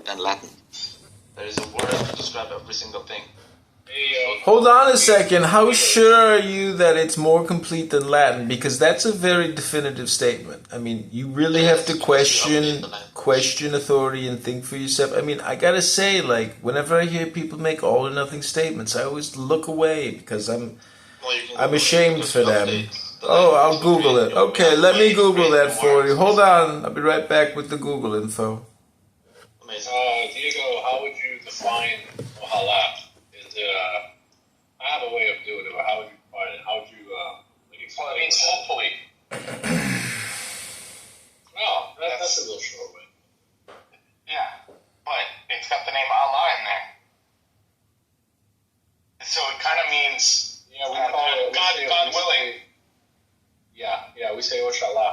than Latin. There is a word to describe every single thing. Hold on a second. How sure are you that it's more complete than Latin? Because that's a very definitive statement. I mean, you really have to question authority and think for yourself. I mean, I gotta say, like, whenever I hear people make all or nothing statements, I always look away because I'm ashamed for them. Oh, I'll Google it. Okay, let me Google that for you. Hold on. I'll be right back with the Google info. Diego, how would you define Ohala? I have a way of doing it, but how would you define it? How would you explain it? It means hopefully. Well, that's a little short way. Yeah, but it's got the name Allah in there. So it kind of means we call it God willing. We say Oshallah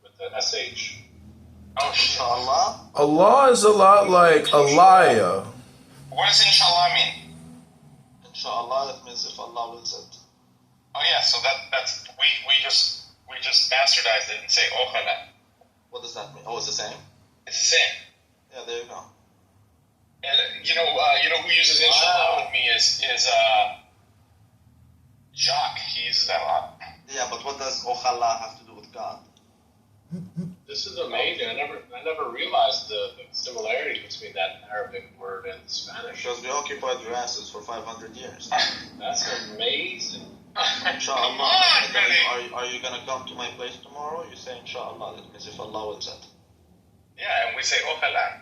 with an SH. Inshallah? Allah is a lot like Aliyah. What does inshallah mean? Inshallah, it means if Allah wills it. Oh yeah, so that's we just bastardized it and say Ohala. What does that mean? Oh, it's the same? It's the same. Yeah, there you go. And you know who uses inshallah with me is Jacques. He uses that a lot. Yeah, but what does Ohala have to do with God? This is amazing. I never realized the similarity between that Arabic word and Spanish. Because we occupied your asses for 500 years. That's amazing. Inshallah. Are you gonna come to my place tomorrow? You say inshallah. That means if Allah wills it. Yeah, and we say Ohala.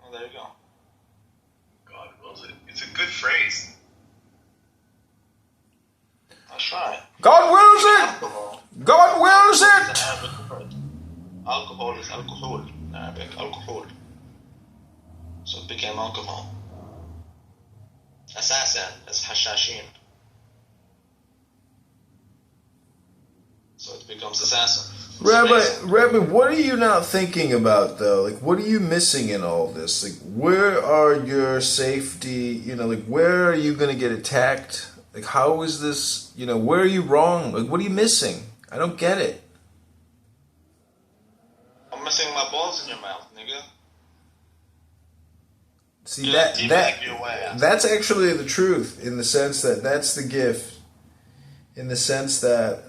Oh, there you go. God wills it. It's a good phrase. That's right. God wills it! Alcohol. God wills it! It's an Arabic word. Alcohol is alcohol in Arabic. Alcohol. So it became alcohol. Assassin is hashashin. So it becomes assassin. Rabbi, what are you not thinking about though? Like, what are you missing in all this? Like, where are your safety? Like, where are you going to get attacked? Like, how is this? Where are you wrong? Like, what are you missing? I don't get it. I'm missing my balls in your mouth, nigga. See, that's actually the truth, in the sense that that's the gift. In the sense that,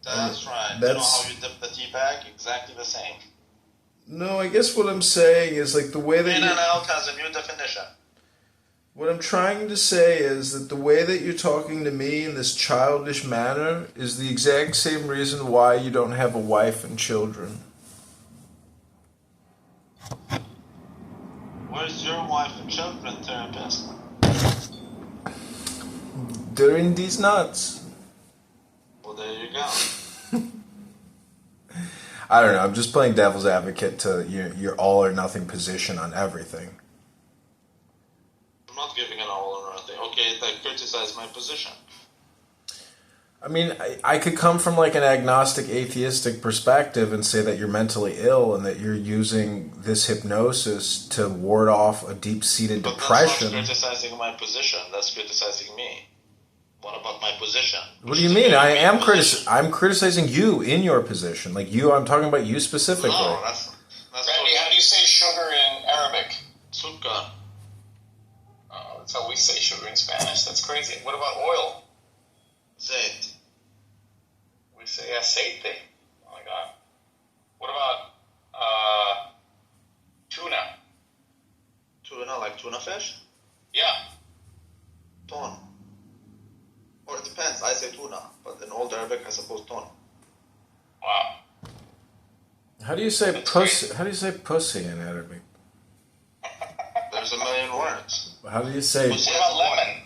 That's right. You know how you dip the tea bag? Exactly the same. No, I guess what I'm saying is, like, the way that in and out has a new definition. What I'm trying to say is that the way that you're talking to me in this childish manner is the exact same reason why you don't have a wife and children. Where's your wife and children, therapist? They're in these nuts. Well, there you go. I don't know. I'm just playing devil's advocate to your all or nothing position on everything. I'm not giving an all or nothing. Okay, like, criticize my position. I mean, I could come from like an agnostic, atheistic perspective and say that you're mentally ill and that you're using this hypnosis to ward off a deep-seated depression. That's not criticizing my position. That's criticizing me. What about my position? What do you mean? I'm criticizing you in your position. Like you, I'm talking about you specifically. No, that's Randy, how do you say sugar in Arabic? Sukkar. Oh, that's how we say sugar in Spanish. That's crazy. What about oil? Zait. We say aceite. Oh my God. What about tuna? Tuna, like tuna fish? Yeah. Ton. Or it depends. I say tuna, but in Old Arabic, I suppose ton. Wow. How do you say pussy? How do you say pussy in Arabic? There's a million words. How do you say? What about lemon?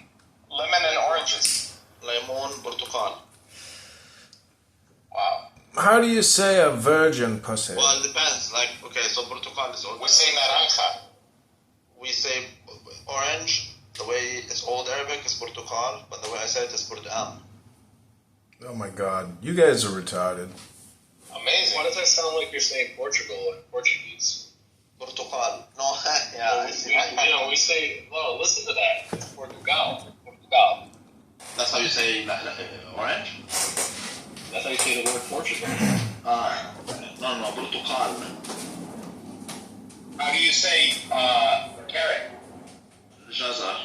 Lemon and oranges. Lemon, portugal. Wow. How do you say a virgin pussy? Well, it depends. Like, okay, so portugal is Old We say naranja. We say orange. The way it's Old Arabic is portugal, but the way I say it is portugal. Oh my God, you guys are retarded. Amazing. Why does that sound like you're saying Portugal in Portuguese? Portugal. No, yeah. We say, well, listen to that. It's Portugal. Portugal. That's how you say orange? That's how you say the word Portugal. No, portugal. How do you say carrot? جزر.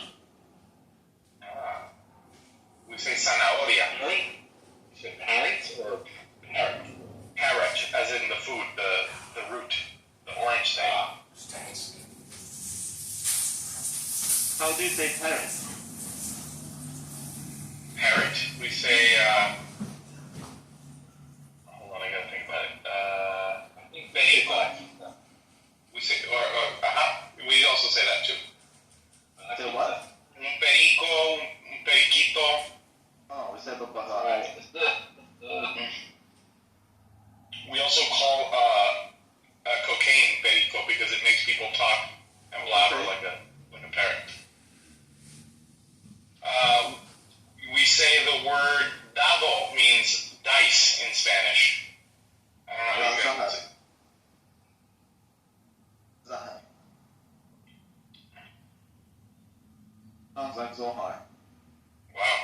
We say zanahoria. Is it parrot or parrot? Carrot, as in the food, the root, the orange thing. How do you say parrot? Parrot, we say, hold on, I gotta think about it. I think perico. We say, we also say that too. Say what? Un perico, un periquito. Oh, we say papaya. Right. We also call cocaine perico because it makes people talk and blabber like a parrot. We say the word dado means dice in Spanish. I don't know how you guys say. Zahar. Sounds like Zohar. Wow.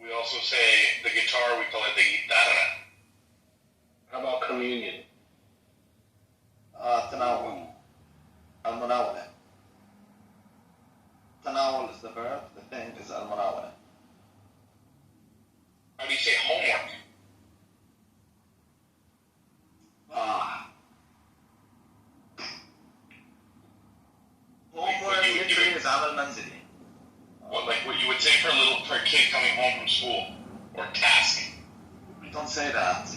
We also say the guitar, we call it the guitarra. How about communion? تناول. المناولة. تناول is the verb, the thing is المناولة. How do you say homework? Homework literally is عمل منزلي. What, like what you would say for a kid coming home from school, or task. We don't say that.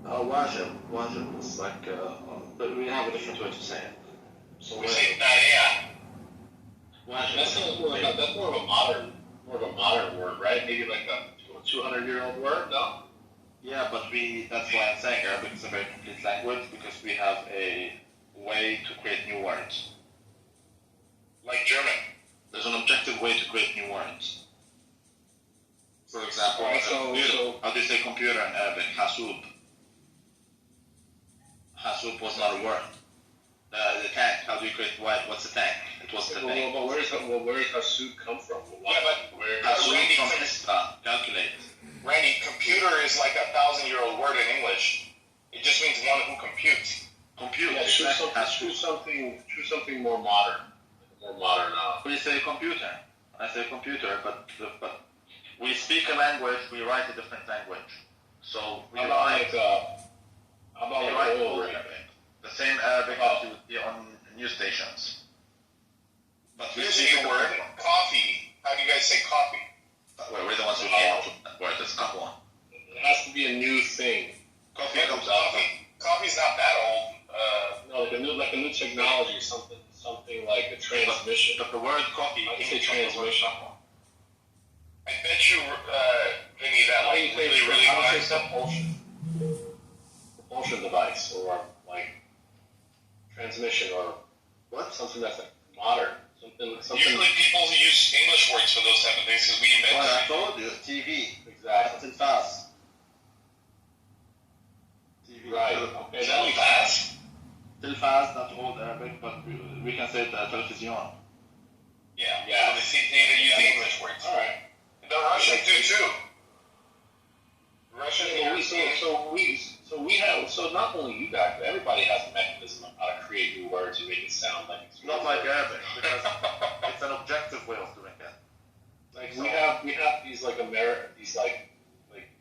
واجب is like, but we have a different way to say it. So We say tarea. That's more of a modern word, right? Maybe like a 200-year-old word, no? yeah, but that's why I'm saying Arabic is a very complete language because we have a way to create new words. Like German. There's an objective way to create new words. For example, Alright, so- how do you say computer in Arabic? Hasub. Hasub was not a word. The tank, how do you create what's a tank? It was the thing. But where does Hasud come from? Yeah, but Hasub Randy, from Hisra, calculate. Randy, computer is like a 1,000-year-old word in English. It just means one who computes. Compute, Yeah, exactly. choose something more modern. More modern now. We say computer. I say computer, but we speak a language, we write a different language. So we How about write, oil Arabic? the same Arabic that you would hear on news stations. But we Here's speak a word, coffee. How do you guys say coffee? We're the ones who came up with that word. It's Qahwa. It has to be a new thing. Coffee Yeah, comes out. Coffee's not that old. No, like a new technology, something like a transmission. But the word coffee I came say from the word transmission. Qahwa. I bet you, Vinny, that How do you like say really how do you hard. say propulsion device or like transmission or What? something that's like modern, something. Usually people use English words for those type of things because we Well, I invented it. told you, TV. Exactly. Tilfaz. TV. Right. Okay. Is That that makes fast? Tilfaz, not old Arabic, but we can say television. Yeah. Yeah. So they use the English words. all right. The Russians do too. Russian So not only you guys, but everybody has a mechanism of how to create new words and make it sound like it's Not like Arabic, because it's an objective way of doing it. like we have these like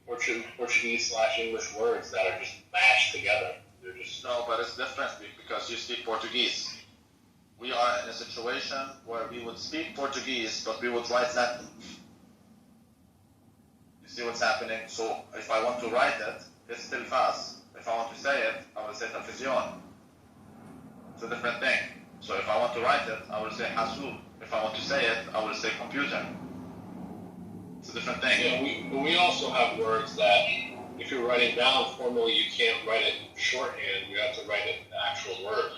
Portuguese / English words that are just mashed together. They're just No, but it's different because you speak Portuguese. We are in a situation where we would speak Portuguese, but we would write Latin. You see what's happening? So if I want to write it, it's still fast. If I want to say it, I will say television. It's a different thing. So if I want to write it, I will say hasub. If I want to say it, I will say computer. It's a different thing. yeah. We also have words that if you're writing down formally, you can't write it shorthand. You have to write it the actual word.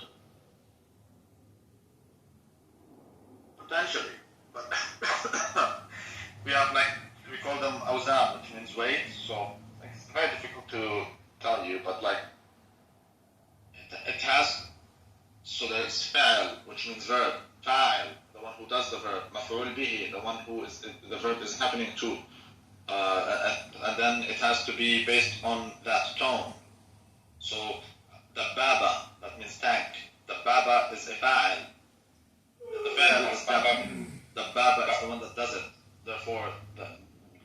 Potentially, but we have we call them awzan, which means weight. So it's very difficult to tell you, but it has. So there's fa'al, which means verb. Fa'al, the one who does the verb. Maf'ul bihi, the one who is the verb is happening to. And then it has to be based on that tone. So dababa, that means tank. Dababa is a fa'al. The fa'al is dababa is the one that does it. Therefore,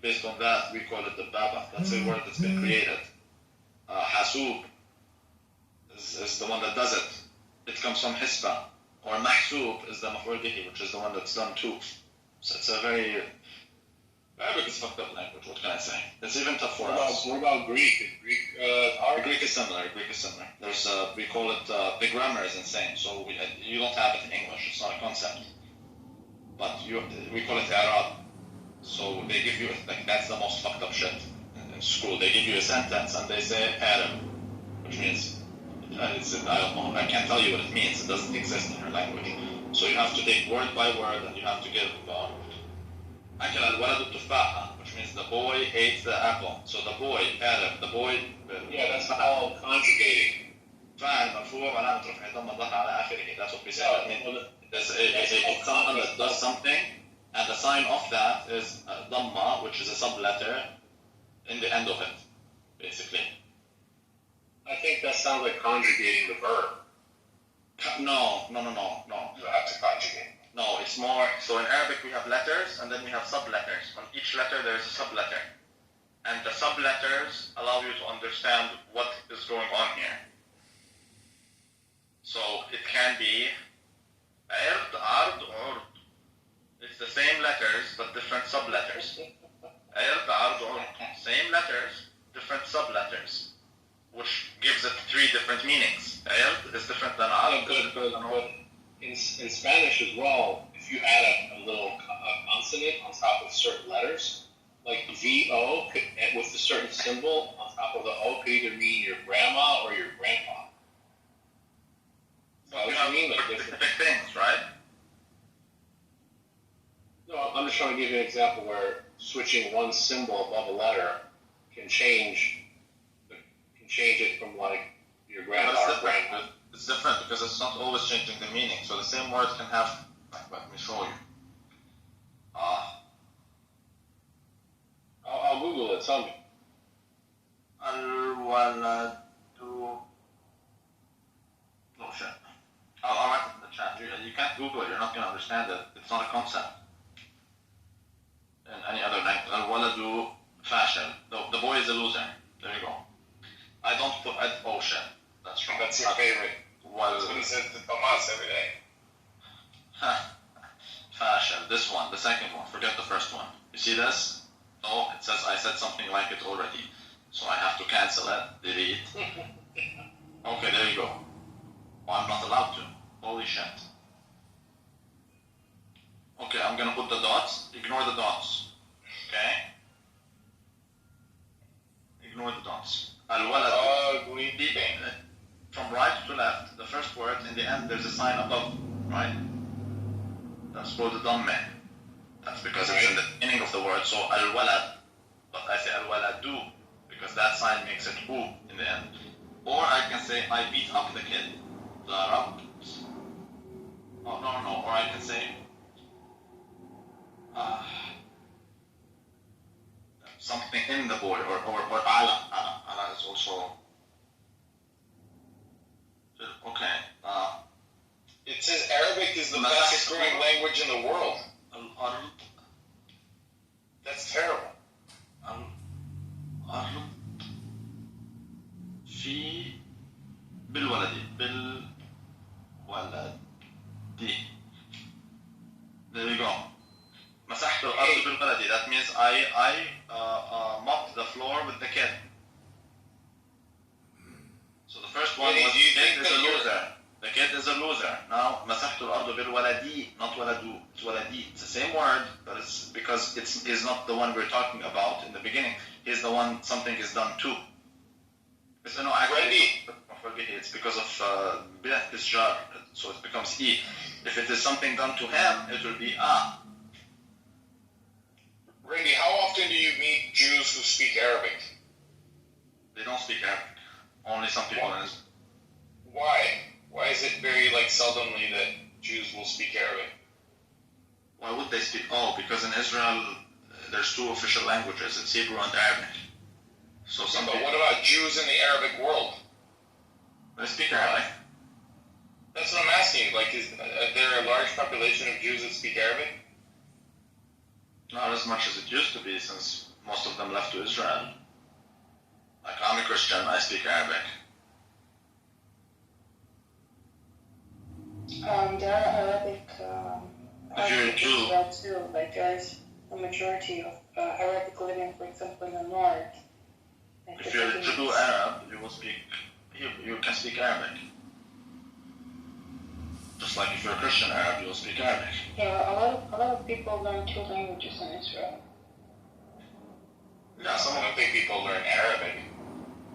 based on that, we call it dababa. That's a word that's been created. Hasub is the one that does it. It comes from hisba. Or mahsub is the maf'ul bihi, which is the one that's done too. So it's a very Arabic is fucked up language. What can I say? It's even tough for us. What about Greek? Greek is similar. There's we call it the grammar is insane. So you don't have it in English. It's not a concept. But we call it Arab. So they give you like that's the most fucked up shit in school. They give you a sentence and they say Arab, which means I don't know. I can't tell you what it means. It doesn't exist in your language. So you have to take word by word and you have to give. أكل الولد التفاحة, which means the boy ate the apple. So the boy, Arab, the boy. Yeah, that's all conjugating. فاعل مرفوع علامة رفعه ضمة ظهر على آخره. That's what we say. It's someone that does something, and the sign of that is dhamma, which is a subletter in the end of it, basically. I think that sounds like conjugating the verb. No. You have to conjugate. No, it's more, so in Arabic we have letters and then we have subletters. On each letter there is a subletter. And the subletters allow you to understand what is going on here. So it can be ard, ard, ord. It's the same letters but different subletters. Ard, ard, ord. Same letters, different subletters, which gives it three different meanings. Ard is different than ard. But in Spanish as well, if you add a little consonant on top of certain letters, like VO with a certain symbol on top of the O could either mean your grandma or your grandpa. So what do you mean? Like specific things, right? No, I'm just trying to give you an example where switching one symbol above a letter can change it from like your grandpa or grandma. It's different because it's not always changing the meaning. So the same word can have, let me show you. I'll Google it, tell me. Al-waladu. Oh shit. I'll write it in the chat. You can't Google it, you're not going to understand it. It's not a concept. In any other language. Al-waladu fashil. The boy is a loser. There you go. I don't put, oh shit. That's wrong. That's your favorite. That's what he says to Tomas every day. Fashil. This one, the second one. Forget the first one. You see this? No, it says I said something like it already. So I have to cancel it. Delete. Okay, there you go. Oh, I'm not allowed to. Holy shit. Okay, I'm gonna put the dots. Ignore the dots. Okay? Ignore the dots. Al-walad. From right to left, the first word, in the end, there's a sign above, right? That's called the dammeh. That's because it's in the beginning of the word, so al-walad. But I say al-waladu, because that sign makes it hu in the end. Or I can say, I beat up the kid. Darabtu. Oh, no. Or I can say, something in the boy, or ala. Ala is also... Okay. It says Arabic is the fastest growing language in the world. That's terrible. في بالولد There you go. مسحت الأرض بالولد. That means I mopped the floor with the kid. So the first one was the kid is a loser. The kid is a loser. Now مسحت الأرض بالولدي, not ولدو. It's ولدي. It's the same word, but it's because he's not the one we're talking about in the beginning. He's the one something is done to. No, actually, it's because of is jar, so it becomes e. If it is something done to him, it will be a. Randy, how often do you meet Jews who speak Arabic? They don't speak Arabic. Only some people in Israel. Why? Why is it very seldomly that Jews will speak Arabic? Why would they speak? Oh, because in Israel there's two official languages. It's Hebrew and Arabic. So but what about Jews in the Arabic world? I speak Arabic. That's what I'm asking you. Like, is there a large population of Jews that speak Arabic? Not as much as it used to be, since most of them left to Israel. Like, I'm a Christian, I speak Arabic. There are Arabic If you're a Jew, as well too. Like there's a majority of Arabic living, for example, in the north. Like if the you're a Philippines. Jew Arab, you can speak Arabic. Just like if you're a Christian Arab, you'll speak Arabic. Yeah, a lot of people learn two languages in Israel. Yeah, I don't think people learn Arabic.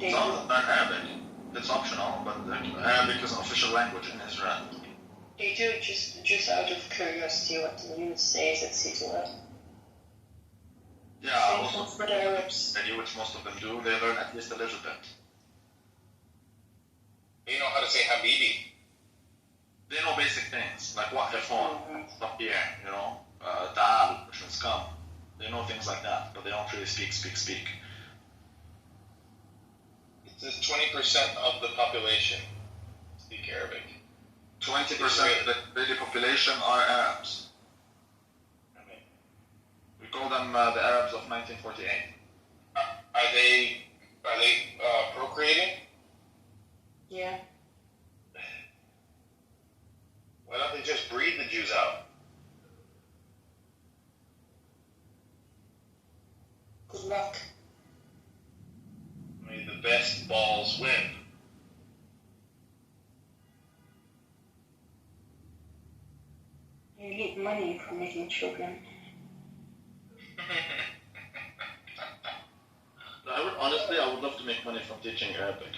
They some do. learn Arabic. It's optional, but Arabic is an official language in Israel. They do just out of curiosity what the news says, etc. Yeah, Same also thing for the Arabs. which most of them do, they learn at least a little bit. You know how to say Habibi. They know basic things, like what phone, stop here, ta'al, which means come. They know things like that, but they don't really speak. It says 20% of the population speak Arabic. 20% of the Israeli population are Arabs. We call them the Arabs of 1948. Are they procreating? Yeah. Why don't they just breed the Jews out? Good luck. I mean, the best balls win. You need money for making children. I would love to make money from teaching Arabic.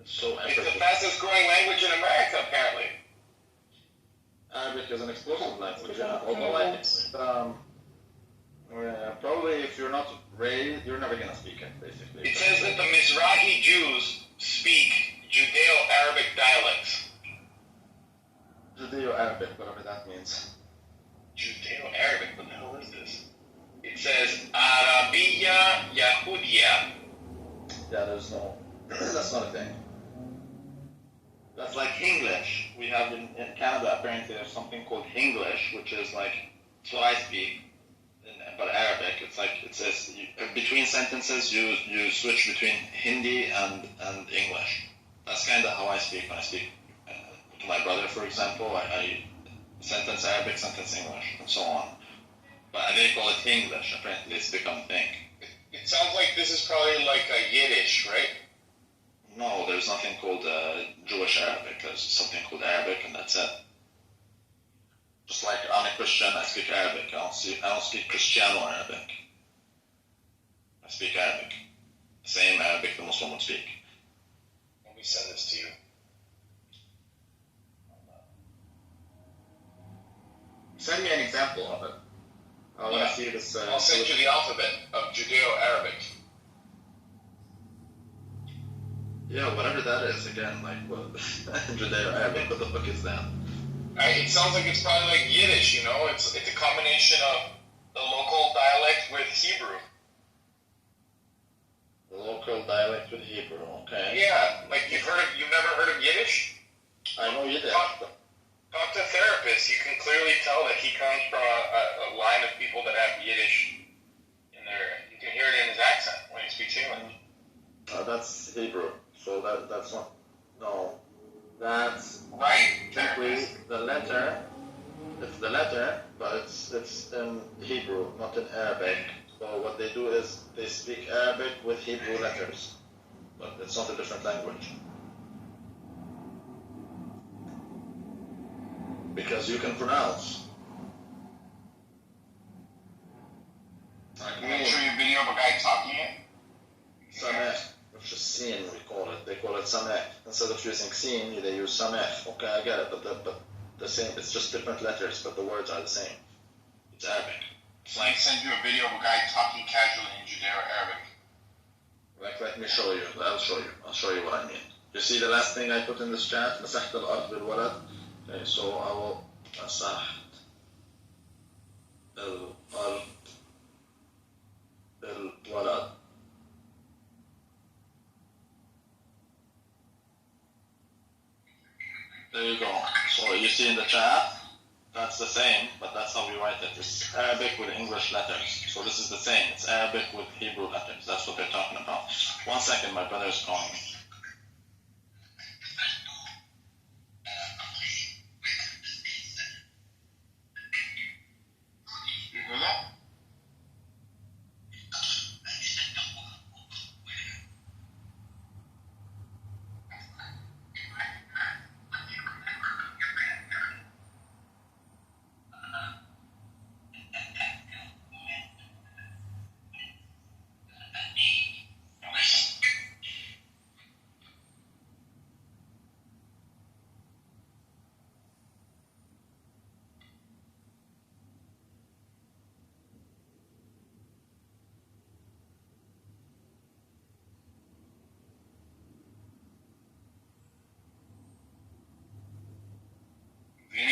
It's so It's the effortless. fastest growing language in America, apparently. Arabic is an explosive language, It's yeah. a Although I language. think probably if you're not raised, you're never gonna speak it, basically. It says that the Mizrahi Jews speak Judeo-Arabic dialects. Judeo-Arabic, whatever that means. Judeo-Arabic? What the hell is this? It says Arabiya Yahudiya. Yeah, there's no. That's not a thing. That's like English. We have in Canada, apparently, there's something called English, which is like, it's what I speak, but Arabic. It's like, it says, between sentences, you switch between Hindi and English. That's kind of how I speak when I speak to my brother, for example. I sentence Arabic, sentence English, and so on. But they call it English. Apparently, it's become a thing. It sounds like this is probably like a Yiddish, right? No, there's nothing called Jewish Arabic. There's something called Arabic, and that's it. Just like I'm a Christian, I speak Arabic. I don't speak Cristiano Arabic. I speak Arabic. The same Arabic the Muslim would speak. Let me send this to you. Send me an example of it. I want to see this. I'll send you the alphabet of Judeo-Arabic. Yeah, whatever that is. Again, like what Judeo-Arabic. What the fuck is that? It sounds like it's probably like Yiddish, you know? It's a combination of the local dialect with Hebrew. The local dialect with Hebrew. Okay. Yeah, like you've never heard of Yiddish? I know Yiddish. Talk to therapists. You can clearly tell that he comes from a line of people that have Yiddish in there. You can hear it in his accent when he speaks English. That's Hebrew. So that's not. No. That's Right? simply the letter. It's the letter, but it's in Hebrew, not in Arabic. So what they do is they speak Arabic with Hebrew letters, but it's not a different language. Because you can pronounce. I'm going to show you a video of a guy talking it. Sameh, which is sin, we call it. They call it Sameh. Instead of using sin, they use Sameh. Okay, I get it, but the same. It's just different letters, but the words are the same. It's Arabic. So I send you a video of a guy talking casually in Judeo-Arabic. Let me show you. I'll show you what I mean. You see the last thing I put in this chat? مسحت الأرض بالولد. Okay, so I will مسحت الأرض بالولد. There you go. So you see in the chat, that's the same, but that's how we write it. It's Arabic with English letters. So this is the same. It's Arabic with Hebrew letters. That's what they're talking about. 1 second, my brother is calling me. You heard that? Vinny.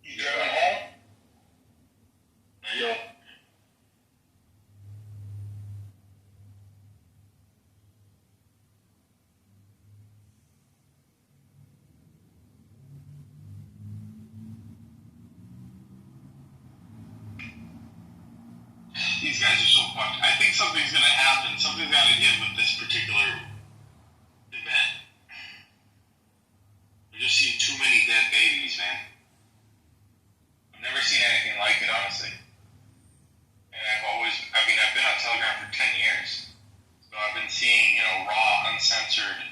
You driving home? Yo. These guys are so fucked. I think something's gonna happen. Something's gotta give with this particular event. I've just seen too many dead babies, man. I've never seen anything like it, honestly. And I've been on Telegram for 10 years. So I've been seeing, raw, uncensored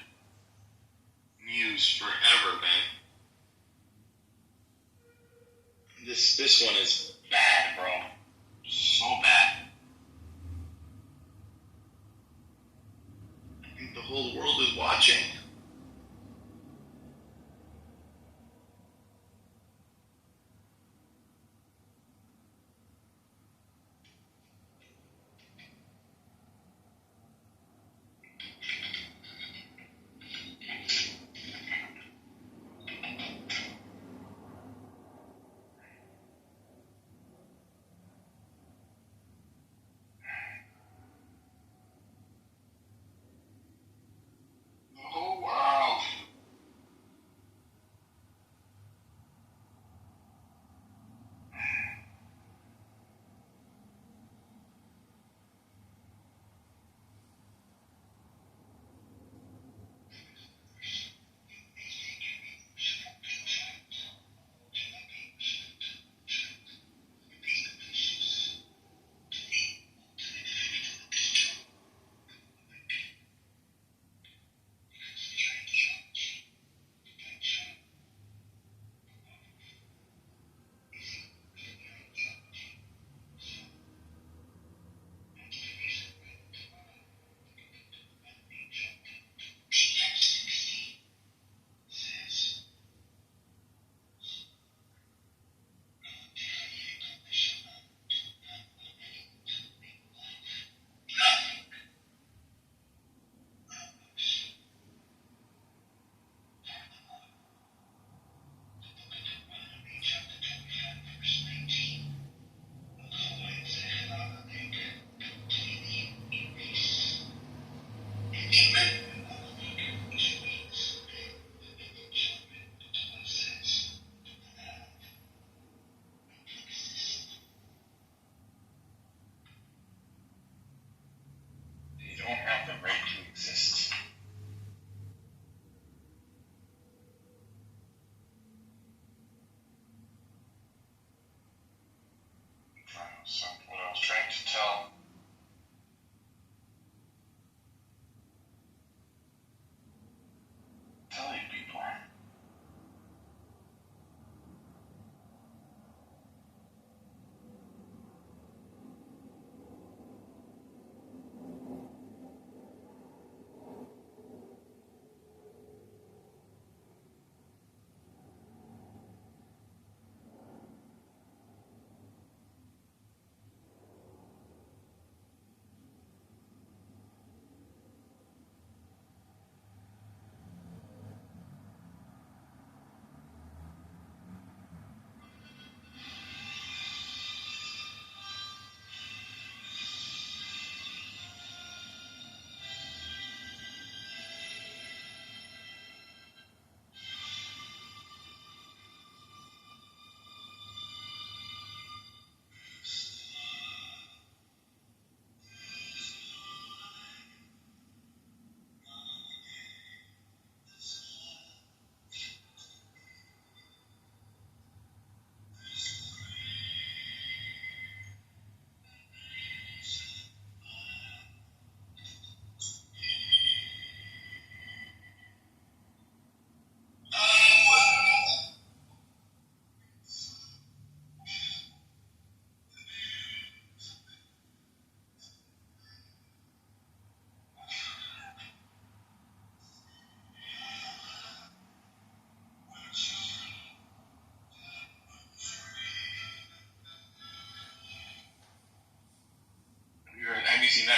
news forever, man. This one is bad, bro. So bad. I think the whole world is watching.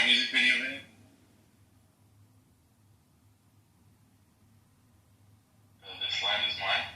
my music video? This land is mine.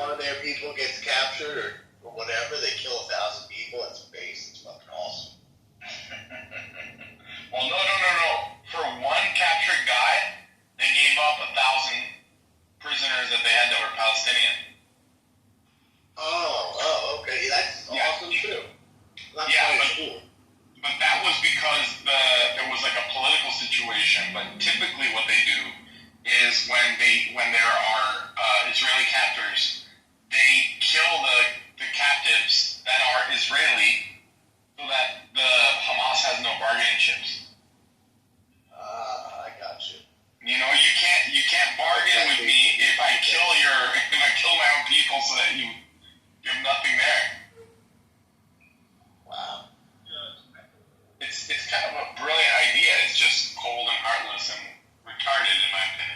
one of their people gets captured or whatever, they kill 1,000 people at some base. It's fucking awesome. Well, no. For one captured guy, they gave up 1,000 prisoners that they had that were Palestinian. Oh, okay. That's awesome too. That's cool. But that was because there was like a political situation. But typically, what they do is when there are Israeli captors, they kill the captives that are Israeli, so that the Hamas has no bargaining chips. I got you. You know, you can't bargain with me if I kill my own people, so that you have nothing there. Wow. It's kind of a brilliant idea. It's just cold and heartless and retarded, in my opinion.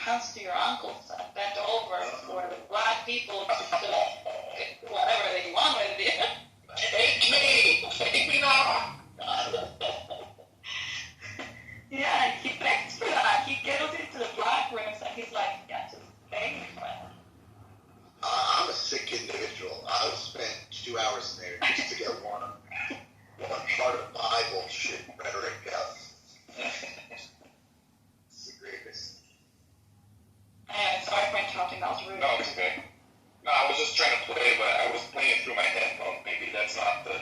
hands to your ankles and bent over for the black people to do whatever they want with you. Take me now. Yeah, he begs for that. He goes into the black rooms and he's like, yeah, just beg me for it. I'm a sick individual. I would spend 2 hours in there just to get one part of Bible shit rhetoric out. It's the greatest. Sorry for interrupting, that was rude. No, it's okay. No, I was just trying to play, but I was playing through my headphone. Maybe that's not the.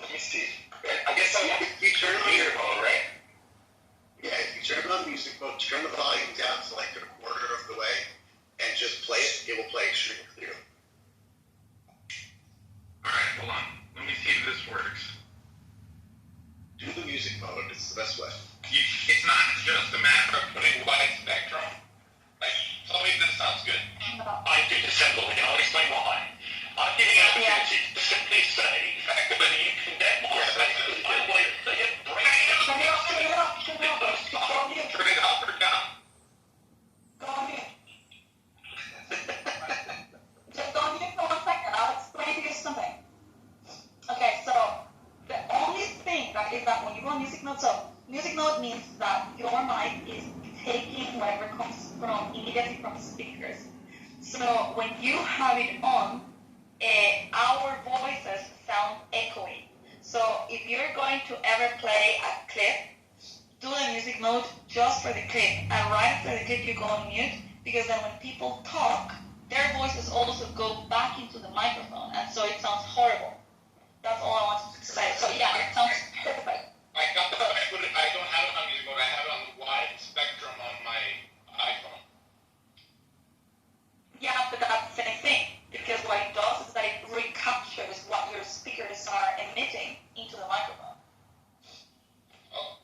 Let me see. I guess you turn meter mode, right? Yeah, if you turn on music mode, turn the volume down to like a quarter of the way, and just play it, it will play extremely clearly. Alright, hold on. Let me see if this works. Do the music mode, it's the best way. It's not just a matter of putting wide spectrum. Like, tell me if this sounds good. I did assemble, and I'll explain why. I'm giving an opportunity to simply say, activity and condemn more spaces. I like to hit brain. Turn it up or down. Go on mute. Just go on mute for 1 second. I'll explain to you something. Okay, so the only thing that is that when you go on music mode, so music mode means that your mic is taking whatever comes from immediately from speakers. So when you have it on, our voices sound echoey. So if you're going to ever play a clip, do the music mode just for the clip, and right after the clip you go on mute, because then when people talk, their voices also go back into the microphone, and so it sounds horrible. That's all I wanted to say. So yeah, it sounds perfect. I got that. I don't have it on music mode. I have it on the wide spectrum on my iPhone. Yeah, but that's the same thing, because what it does is that it recaptures what your speakers are emitting into the microphone. Oh,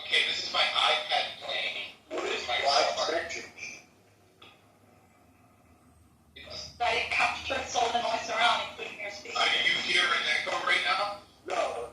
okay. This is my iPad playing. What is my wide car. spectrum mean? That it captures all the noise around, including your speakers. Do you hear an echo right now? No.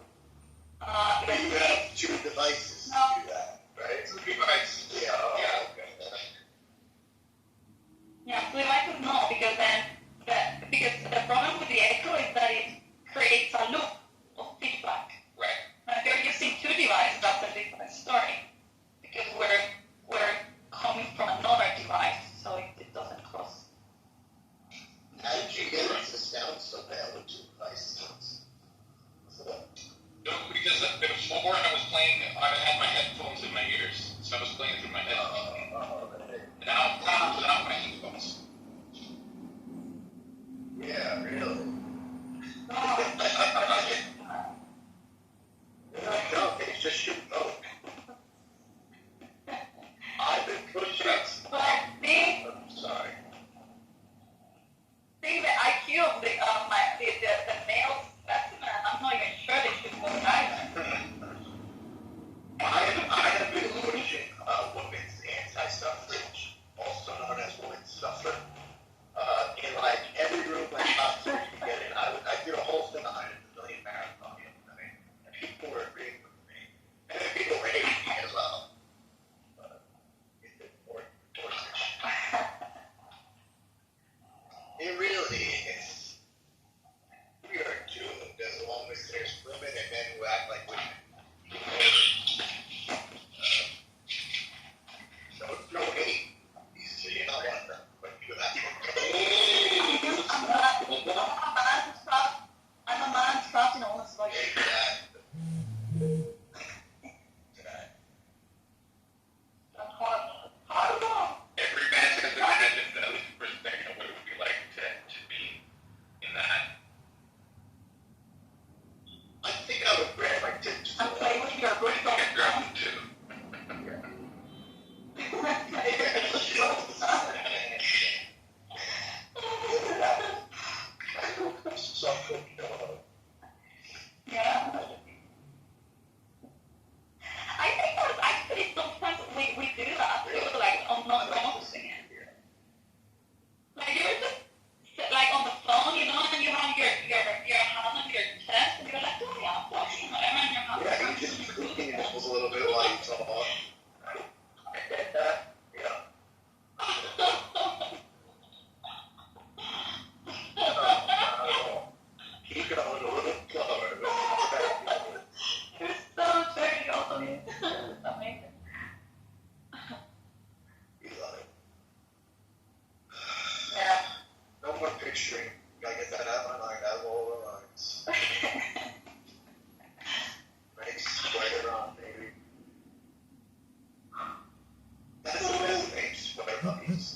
Amazing. We love it. Yeah. No more picturing. Gotta get that out of my mind, out of all our minds. Nice sweater on, baby. That's the best name, sweater puppies.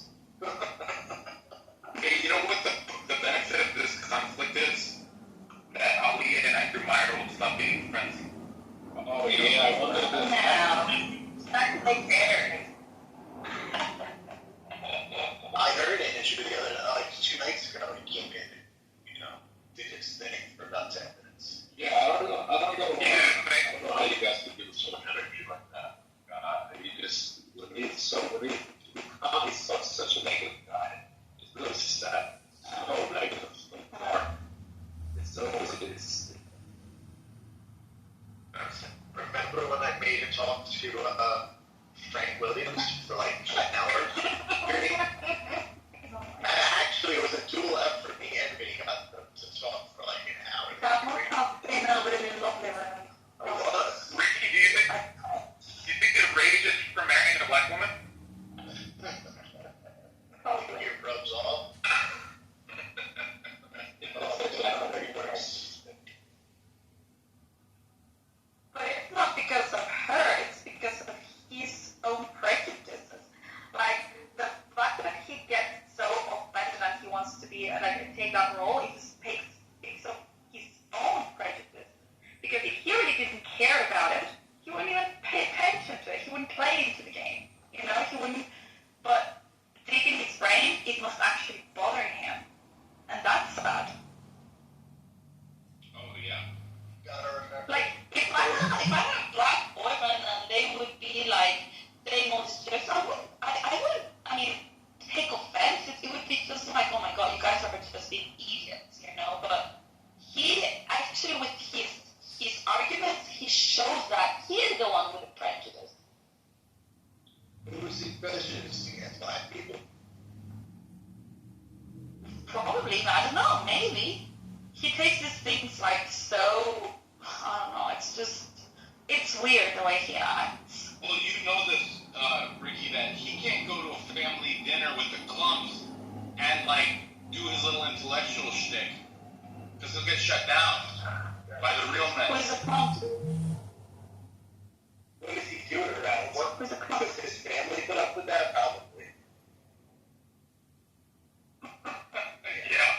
Hey, you know what the benefit of this conflict is? That Ali and Andrew Meyer will stop being friends. Oh yeah, I wonder if No. Not like there. I heard an interview the other night, like 2 nights ago, he came in and, did his thing for about 10 minutes. yeah, I don't know. I don't know how you guys could give sort of energy like that. He's such a negative guy. It's really sad. So negative. It's Remember when I made him talk to Frank Williams for like an hour? Actually, it was a dual effort. Me and Vinny got them to talk for like an hour. That must have been a really lovely room. It was. Ricky, do you think it rages for marrying a black woman? Probably. It rubs off. But it's not because of her, it's because of his own prejudices. Like, the fact that he gets so offended and he wants to be, like, take that role, it just speaks of his own prejudice. Because if he really didn't care about it, he wouldn't even pay attention to it. He wouldn't play into the game. He wouldn't. But deep in his brain, it must actually bother him. And that's sad. Oh yeah. Gotta remember. Like, if I had a black boyfriend and they would be like, they most just, I wouldn't take offense. It would be just like, oh my god, you guys are just being idiots, But he actually, with his arguments, he shows that he is the one with the prejudice. Who was he prejudiced against black people? Probably, I don't know, maybe. He takes these things like so, I don't know, it's weird the way he acts. Well, you know this, Ricky, that he can't go to a family dinner with the clumps and, do his little intellectual shtick. Because he'll get shut down by the real men. Who's the prompt? What is he doing around work? Who's the Because prompt? his family put up with that, probably. Yeah.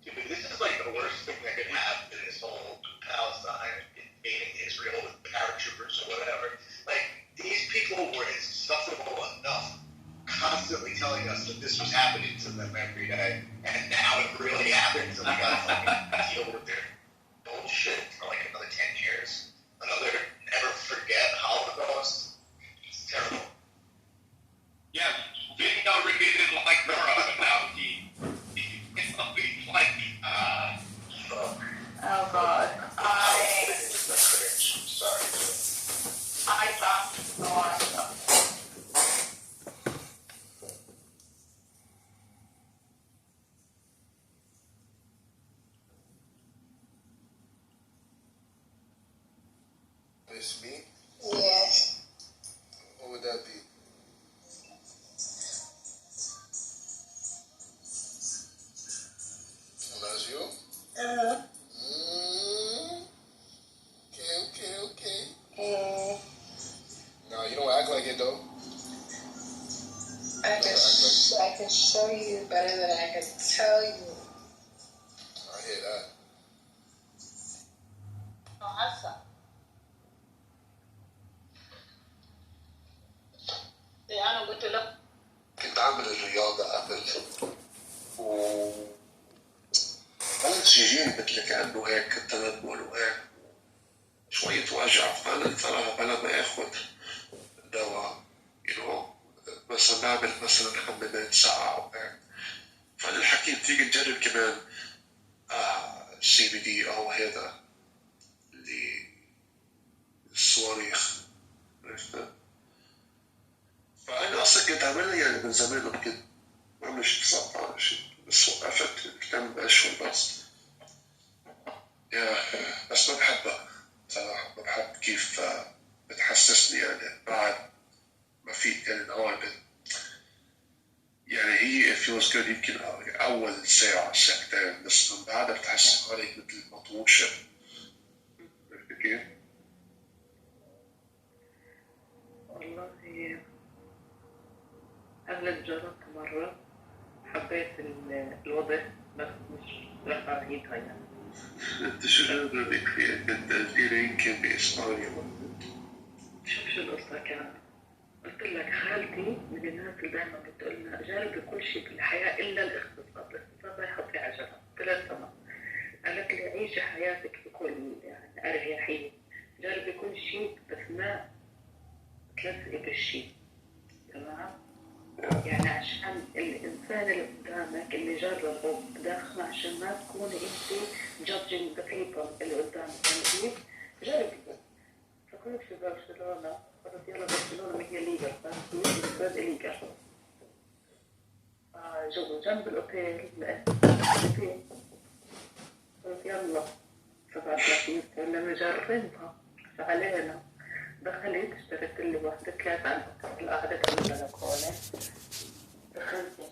Dude, this is like the worst thing that could happen in this whole Palestine invading Israel with paratroopers or whatever. Like, these people were insufferable enough constantly telling us that this was happening to them every day, and now it really happens, and we gotta fucking deal with their bullshit for like another 10 years. Another never forget Holocaust. It's terrible. Yeah, didn't know Ricky didn't like Nora, but now he's like, Fuck. Oh god. Sorry. I thought a lot of stuff. It's me? Yes. What would that be? Well, that's you? Okay. No, you don't act like it though. I can show you better than I can tell you. I hear that. Awesome. أنا قلت له كنت عامل الرياضة قبل و بلش يجيني مثل كأنه هيك تنمل وهيك شوية وجع فأنا ما آخذ دواء مثلا نعمل مثلا حمامات ساعة وهيك فأنا حكيت فيك تجرب كمان CBD أو هذا اللي الصواريخ عرفت؟ فأنا أصلا كنت عاملها من زمان كنت ما عملش صفحة ولا شيء بس وقفت كم أشهر بس ما بحبها صراحة ما بحب كيف بتحسسني يعني بعد ما في يعني الأول يعني هي it feels good يمكن أول ساعة ساعتين، بس من بعدها بتحس حالك مثل مطوشة. عرفت كيف؟ والله أنا جربت مرة حبيت الوضع بس مش راح أعيدها يعني. أنت شو جربك فيه؟ أنت قلتيلي يمكن بإسبانيا. شو القصة كانت؟ قلت لك خالتي من الناس اللي دائما بتقول لنا جربي كل شيء في الحياة إلا الاقتصاد، الاقتصاد لا يحطي عجلة. قلت لها تمام. قالت لي عيشي حياتك بكل يعني أريحية، جربي كل شيء بس ما تلزقي بالشيء. تمام؟ يعني عشان الإنسان اللي قدامك اللي جربه بداخل، عشان ما تكوني أنت judging the people اللي قدامك، يعني جربي. فكنت في برشلونة، قلت يلا برشلونة ما هي ليجا، بس ليجا. جنب الأوتيل لقيت أوتيل، قلت يلا 37 لما نجربها. فعلينا دخلت اشتريت لي واحدة 3 القعدة كانت بلكونة. دخلت